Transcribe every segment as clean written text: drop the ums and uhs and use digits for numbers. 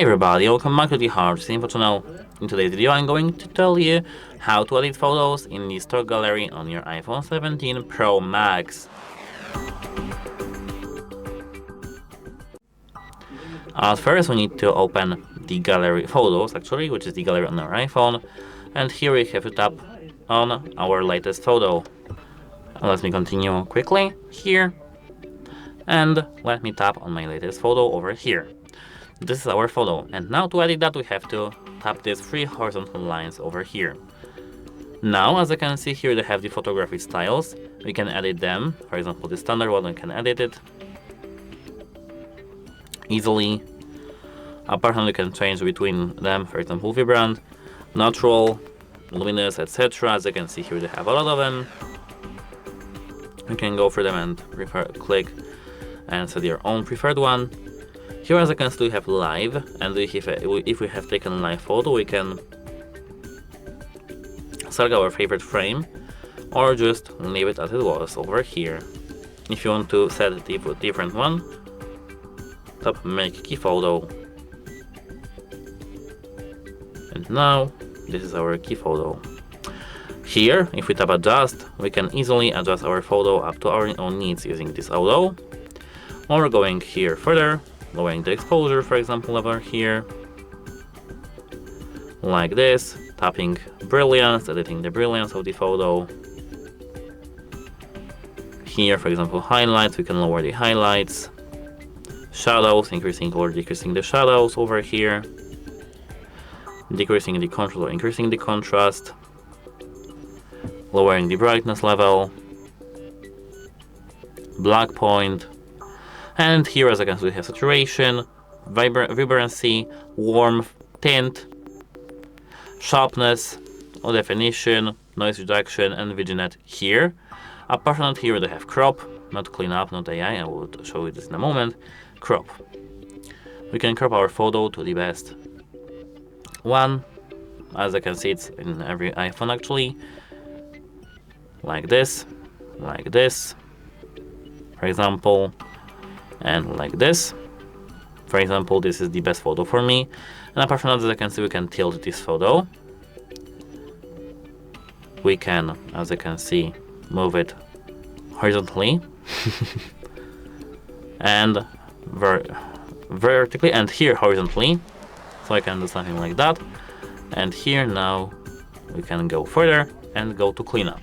Hey everybody, welcome back to the HardReset.Info channel. In today's video I'm going to tell you how to edit photos in the stock gallery on your iPhone 17 Pro Max. At first we need to open the gallery photos which is the gallery on our iPhone, and here we have to tap on our latest photo. Let me continue quickly here, and let me tap on my latest photo over here. This is our photo, and now to edit that we have to tap these three horizontal lines over here. Now, as you can see here, they have the photography styles. We can edit them. For example, the standard one, we can edit it easily. Apart from, we can change between them, for example, vibrant, natural, luminous, etc. As you can see here, they have a lot of them. You can go through them and click and set your own preferred one. Here, as you can see, we have live, and if we have taken a live photo, we can select our favorite frame or just leave it as it was over here. If you want to set a different one, tap make key photo. And now this is our key photo. Here, if we tap adjust, we can easily adjust our photo up to our own needs using this auto. Or going here further, lowering the exposure, for example, over here, like this, tapping brilliance, editing the brilliance of the photo. Here, for example, highlights, we can lower the highlights, shadows, increasing or decreasing the shadows over here, decreasing the contrast or increasing the contrast, lowering the brightness level, black point. And here, as I can see, we have saturation, vibrancy, warmth, tint, sharpness, or definition, noise reduction, and vignette here. Apart from that, here they have crop, not clean up, not AI, I will show you this in a moment. Crop. We can crop our photo to the best one. As I can see, it's in every iPhone actually. Like this, for example. And like this. For example, this is the best photo for me. And apart from that, as I can see, we can tilt this photo. We can, as I can see, move it horizontally and vertically, and here horizontally. So I can do something like that. And here now we can go further and go to cleanup.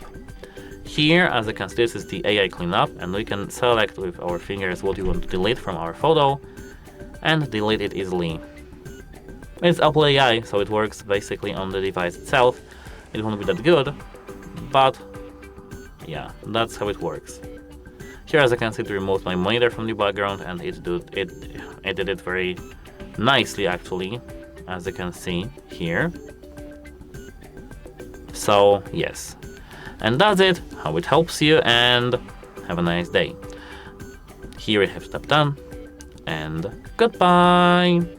Here, as you can see, this is the AI cleanup, and we can select with our fingers what we want to delete from our photo and delete it easily. It's Apple AI, so it works basically on the device itself. It won't be that good, but yeah, that's how it works. Here, as I can see, it removed my monitor from the background, and it did it very nicely actually, as you can see here. So yes. And that's it, how it helps you, and have a nice day. Here we have to tap done, and goodbye!